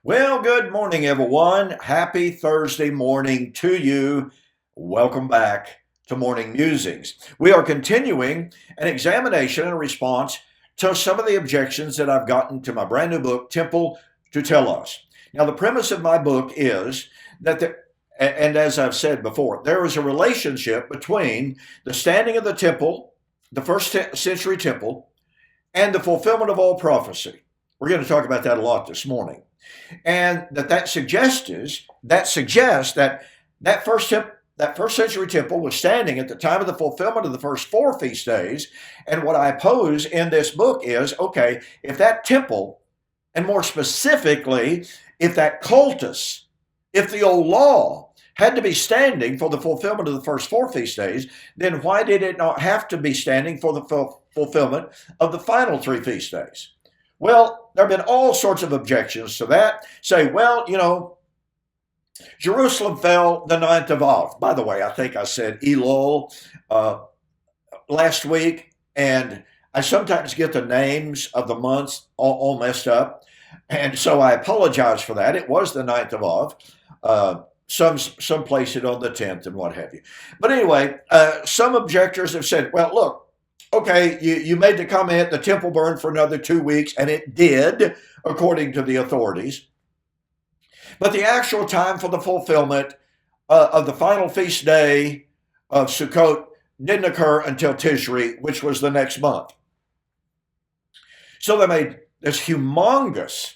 Well, good morning, everyone. Happy Thursday morning to you. Welcome back to Morning Musings. We are continuing an examination and response to some of the objections that I've gotten to my brand new book, Temple to Telos. Now, the premise of my book is that and as I've said before, there is a relationship between the standing of the temple, the first century temple, and the fulfillment of all prophecy. We're going to talk about that a lot this morning. And that suggests that that first century temple was standing at the time of the fulfillment of the first four feast days. And what I pose in this book is, okay, if that temple, and more specifically, if that cultus, if the old law had to be standing for the fulfillment of the first four feast days, then why did it not have to be standing for the fulfillment of the final three feast days? Well, there have been all sorts of objections to that. Say, well, Jerusalem fell the 9th of Av. By the way, I think I said Elul last week, and I sometimes get the names of the months all messed up. And so I apologize for that. It was the 9th of Av. Some place it on the 10th and what have you. But anyway, some objectors have said, well, look, okay, you made the comment the temple burned for another 2 weeks, and it did, according to the authorities. But the actual time for the fulfillment of the final feast day of Sukkot didn't occur until Tishri, which was the next month. So they made this humongous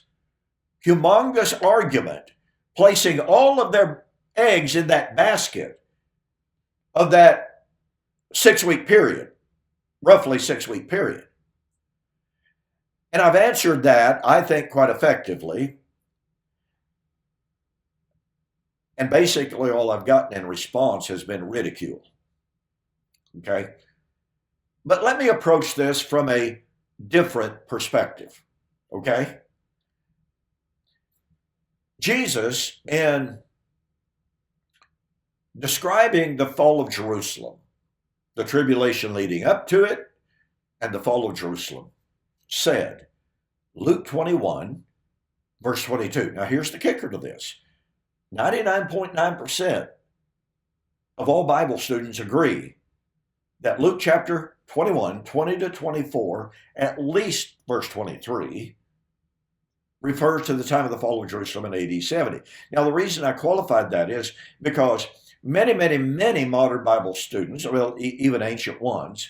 argument, placing all of their eggs in that basket of that 6-week period. Roughly 6-week period. And I've answered that, I think, quite effectively. And basically all I've gotten in response has been ridicule. Okay? But let me approach this from a different perspective. Okay? Jesus, in describing the fall of Jerusalem, the tribulation leading up to it, and the fall of Jerusalem, said, Luke 21, verse 22. Now here's the kicker to this. 99.9% of all Bible students agree that Luke chapter 21, 20 to 24, at least verse 23, refers to the time of the fall of Jerusalem in AD 70. Now the reason I qualified that is because many modern Bible students, well, even ancient ones,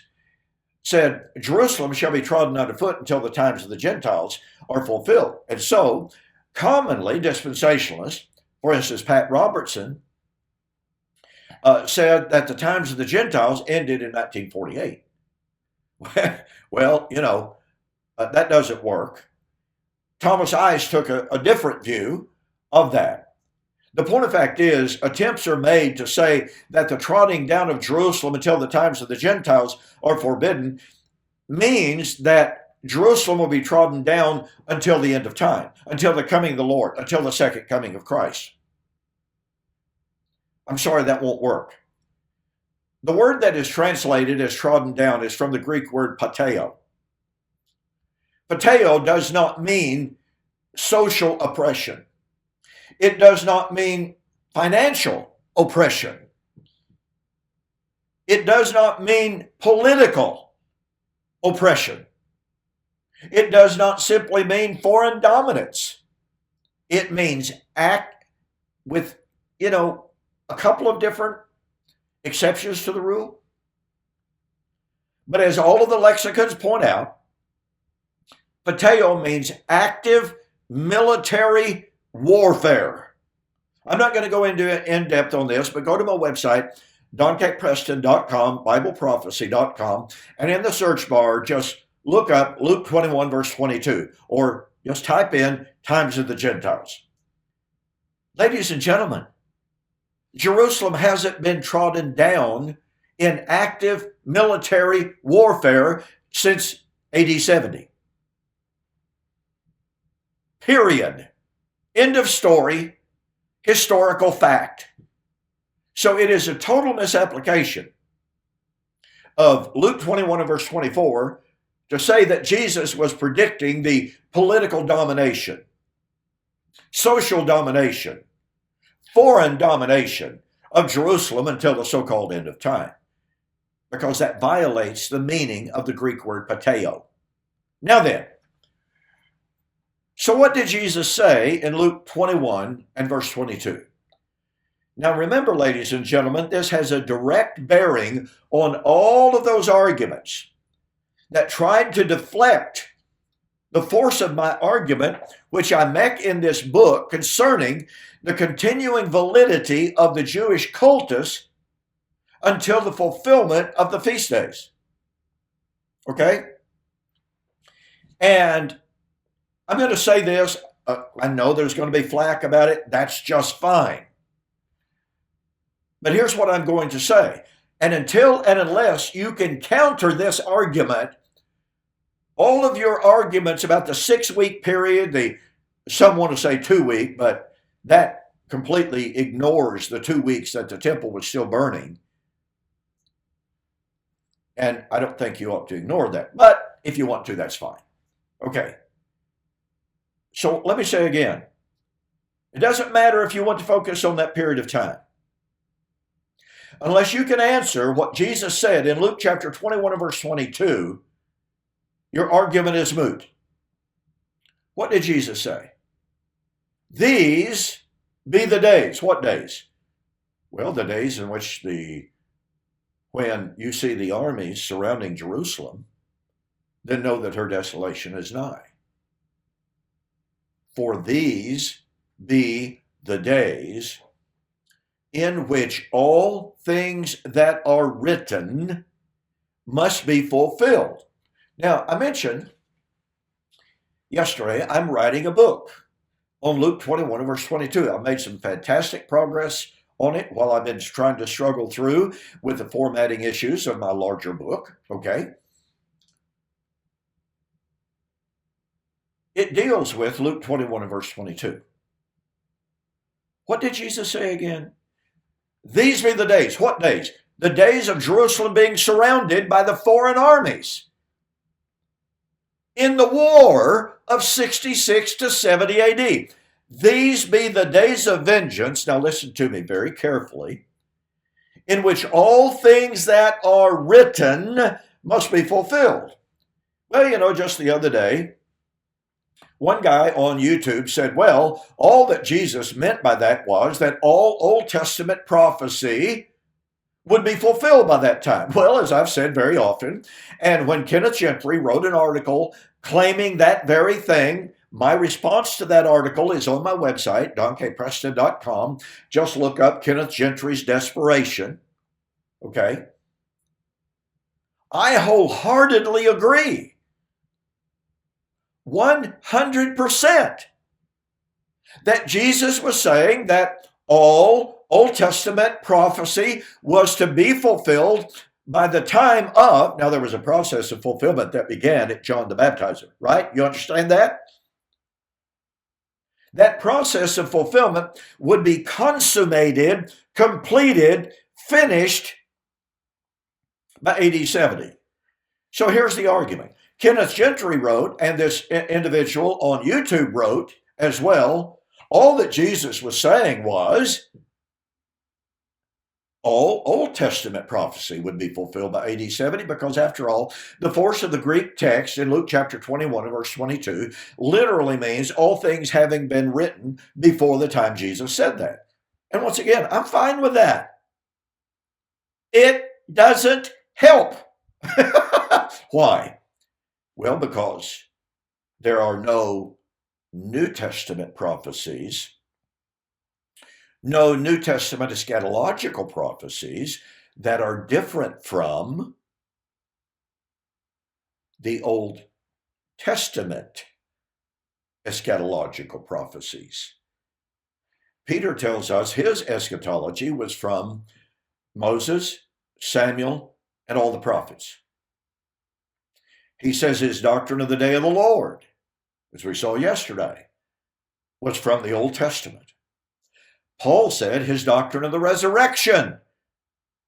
said Jerusalem shall be trodden underfoot until the times of the Gentiles are fulfilled. And so, commonly, dispensationalists, for instance, Pat Robertson, said that the times of the Gentiles ended in 1948. Well, that doesn't work. Thomas Ice took a different view of that. The point of fact is, attempts are made to say that the trotting down of Jerusalem until the times of the Gentiles are forbidden means that Jerusalem will be trodden down until the end of time, until the coming of the Lord, until the second coming of Christ. I'm sorry, that won't work. The word that is translated as trodden down is from the Greek word pateo. Pateo does not mean social oppression. It does not mean financial oppression. It does not mean political oppression. It does not simply mean foreign dominance. It means act with, a couple of different exceptions to the rule. But as all of the lexicons point out, pateo means active military warfare. I'm not going to go into in depth on this, but go to my website, donkekpreston.com, bibleprophecy.com, and in the search bar, just look up Luke 21, verse 22, or just type in times of the Gentiles. Ladies and gentlemen, Jerusalem hasn't been trodden down in active military warfare since AD 70. Period. End of story. Historical fact. So it is a total misapplication of Luke 21 and verse 24 to say that Jesus was predicting the political domination social domination, foreign domination of Jerusalem until the so-called end of time, because that violates the meaning of the Greek word pateo. Now then, so what did Jesus say in Luke 21 and verse 22? Now remember, ladies and gentlemen, this has a direct bearing on all of those arguments that tried to deflect the force of my argument, which I make in this book concerning the continuing validity of the Jewish cultus until the fulfillment of the feast days. Okay? And I'm going to say this. I know there's going to be flack about it. That's just fine. But here's what I'm going to say. And until and unless you can counter this argument, all of your arguments about the 6-week period, some want to say 2-week, but that completely ignores the 2 weeks that the temple was still burning. And I don't think you ought to ignore that. But if you want to, that's fine. Okay. So let me say again, it doesn't matter if you want to focus on that period of time. Unless you can answer what Jesus said in Luke chapter 21 and verse 22, your argument is moot. What did Jesus say? These be the days. What days? Well, the days in which when you see the armies surrounding Jerusalem, then know that her desolation is nigh. For these be the days in which all things that are written must be fulfilled. Now, I mentioned yesterday I'm writing a book on Luke 21 and verse 22. I made some fantastic progress on it while I've been trying to struggle through with the formatting issues of my larger book, okay? It deals with Luke 21 and verse 22. What did Jesus say again? These be the days. What days? The days of Jerusalem being surrounded by the foreign armies in the war of 66 to 70 AD. These be the days of vengeance, now listen to me very carefully, in which all things that are written must be fulfilled. Well, just the other day, one guy on YouTube said, well, all that Jesus meant by that was that all Old Testament prophecy would be fulfilled by that time. Well, as I've said very often, and when Kenneth Gentry wrote an article claiming that very thing, my response to that article is on my website, donkpreston.com. Just look up Kenneth Gentry's desperation. Okay? I wholeheartedly agree. 100% that Jesus was saying that all Old Testament prophecy was to be fulfilled by the time of, now there was a process of fulfillment that began at John the Baptizer, right? You understand that? That process of fulfillment would be consummated, completed, finished by AD 70. So here's the argument. Kenneth Gentry wrote, and this individual on YouTube wrote as well, all that Jesus was saying was all Old Testament prophecy would be fulfilled by AD 70 because, after all, the force of the Greek text in Luke chapter 21 and verse 22 literally means all things having been written before the time Jesus said that. And once again, I'm fine with that. It doesn't help. Why? Well, because there are no New Testament prophecies, no New Testament eschatological prophecies that are different from the Old Testament eschatological prophecies. Peter tells us his eschatology was from Moses, Samuel, and all the prophets. He says his doctrine of the day of the Lord, as we saw yesterday, was from the Old Testament. Paul said his doctrine of the resurrection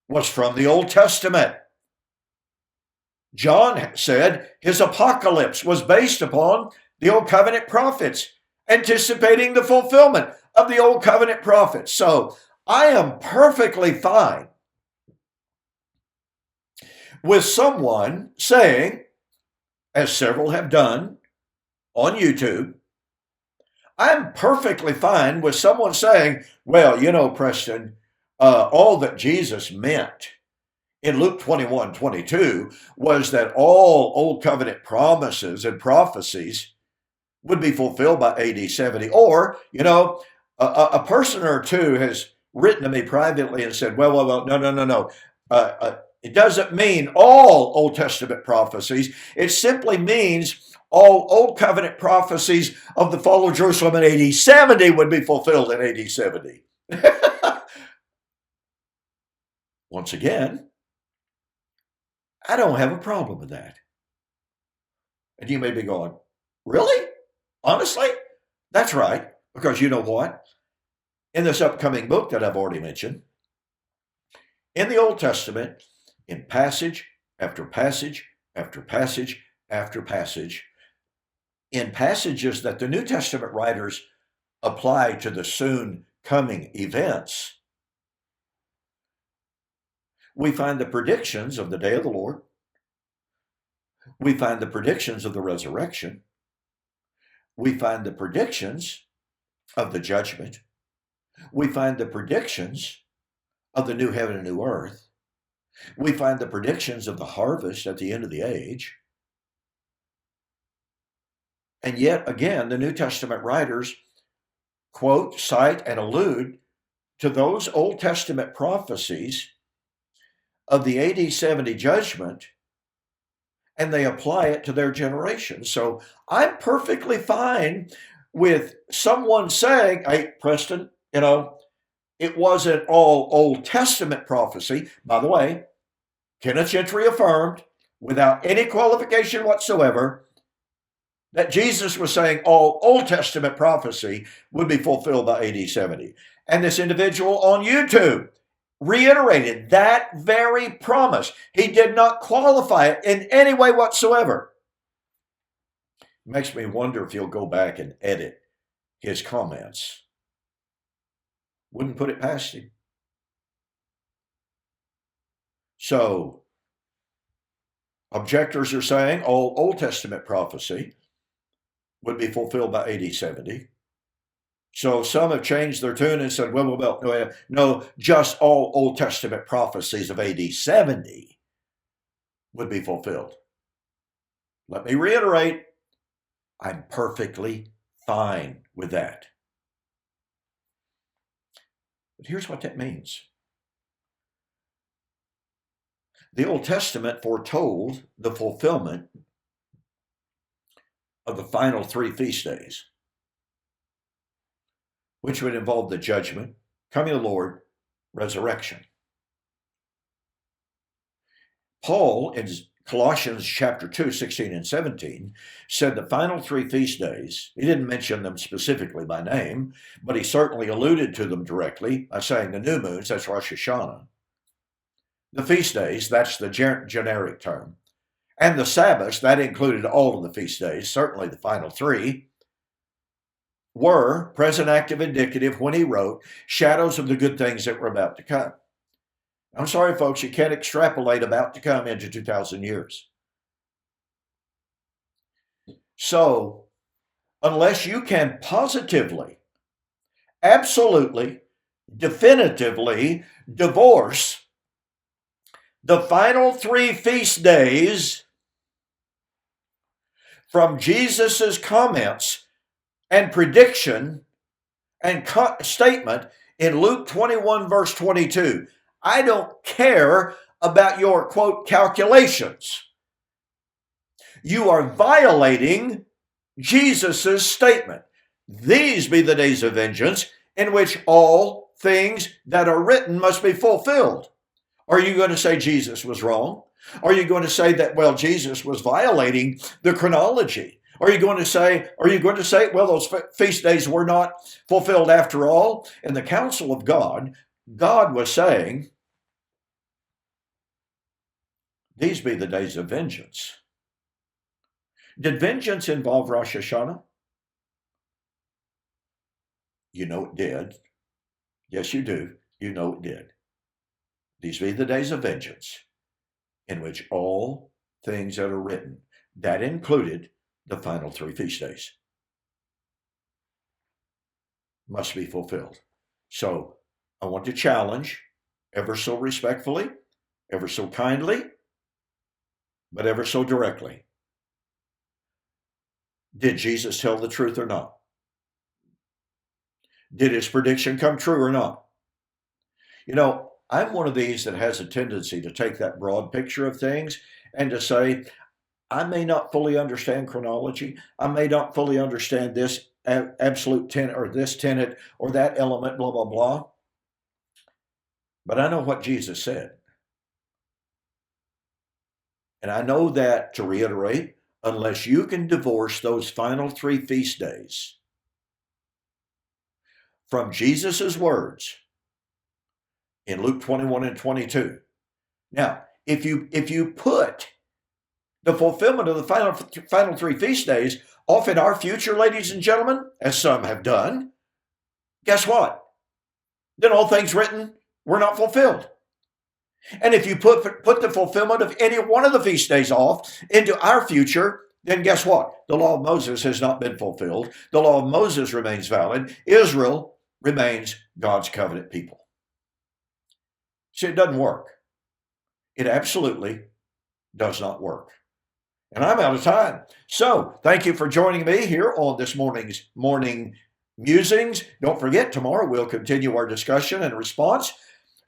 was from the Old Testament. John said his apocalypse was based upon the Old Covenant prophets. anticipating the fulfillment of the Old Covenant prophets. So I am perfectly fine with someone saying, as several have done on YouTube, I'm perfectly fine with someone saying, well, you know, Preston, all that Jesus meant in Luke 21:22 was that all Old Covenant promises and prophecies would be fulfilled by AD 70. Or, you know, a person or two has written to me privately and said, well, no. It doesn't mean all Old Testament prophecies. It simply means all Old Covenant prophecies of the fall of Jerusalem in AD 70 would be fulfilled in AD 70. Once again, I don't have a problem with that. And you may be going, really? Honestly? That's right. Because you know what? In this upcoming book that I've already mentioned, in the Old Testament, in passage after passage after passage after passage, in passages that the New Testament writers apply to the soon coming events, we find the predictions of the day of the Lord. We find the predictions of the resurrection. We find the predictions of the judgment. We find the predictions of the new heaven and new earth. We find the predictions of the harvest at the end of the age. And yet again, the New Testament writers quote, cite, and allude to those Old Testament prophecies of the AD 70 judgment, and they apply it to their generation. So I'm perfectly fine with someone saying, hey, Preston, you know, it wasn't all Old Testament prophecy. By the way, Kenneth Gentry affirmed, without any qualification whatsoever, that Jesus was saying all Old Testament prophecy would be fulfilled by AD 70. And this individual on YouTube reiterated that very promise. He did not qualify it in any way whatsoever. It makes me wonder if he'll go back and edit his comments. Wouldn't put it past him. So, objectors are saying all Old Testament prophecy would be fulfilled by AD 70. So some have changed their tune and said, well, no, just all Old Testament prophecies of AD 70 would be fulfilled. Let me reiterate, I'm perfectly fine with that. But here's what that means. The Old Testament foretold the fulfillment of the final 3 feast days, which would involve the judgment, coming of the Lord, resurrection. Paul, in Colossians chapter 2, 16 and 17, said the final 3 feast days, he didn't mention them specifically by name, but he certainly alluded to them directly by saying the new moons, that's Rosh Hashanah. The feast days, that's the generic term. And the Sabbaths, that included all of the feast days, certainly the final 3, were present active indicative when he wrote shadows of the good things that were about to come. I'm sorry, folks, you can't extrapolate about to come into 2,000 years. So, unless you can positively, absolutely, definitively divorce the final 3 feast days from Jesus's comments and prediction and statement in Luke 21, verse 22. I don't care about your, quote, calculations. You are violating Jesus's statement. These be the days of vengeance in which all things that are written must be fulfilled. Are you going to say Jesus was wrong? Are you going to say that, well, Jesus was violating the chronology? Are you going to say, well, those feast days were not fulfilled after all? In the counsel of God, God was saying, these be the days of vengeance. Did vengeance involve Rosh Hashanah? You know it did. Yes, you do. You know it did. These be the days of vengeance, in which all things that are written, that included the final 3 feast days, must be fulfilled. So I want to challenge, ever so respectfully, ever so kindly, but ever so directly. Did Jesus tell the truth or not? Did his prediction come true or not? You know, I'm one of these that has a tendency to take that broad picture of things and to say, I may not fully understand chronology. I may not fully understand this absolute tenet or this tenet or that element, blah, blah, blah. But I know what Jesus said. And I know that, to reiterate, unless you can divorce those final 3 feast days from Jesus's words in Luke 21 and 22. Now, if you put the fulfillment of the final 3 feast days off in our future, ladies and gentlemen, as some have done, guess what? Then all things written were not fulfilled. And if you put the fulfillment of any one of the feast days off into our future, then guess what? The law of Moses has not been fulfilled. The law of Moses remains valid. Israel remains God's covenant people. See, it doesn't work. It absolutely does not work. And I'm out of time. So thank you for joining me here on this morning's Morning Musings. Don't forget, tomorrow we'll continue our discussion and response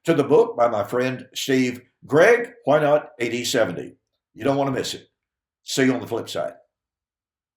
to the book by my friend Steve Gregg, Why Not AD 70? You don't want to miss it. See you on the flip side.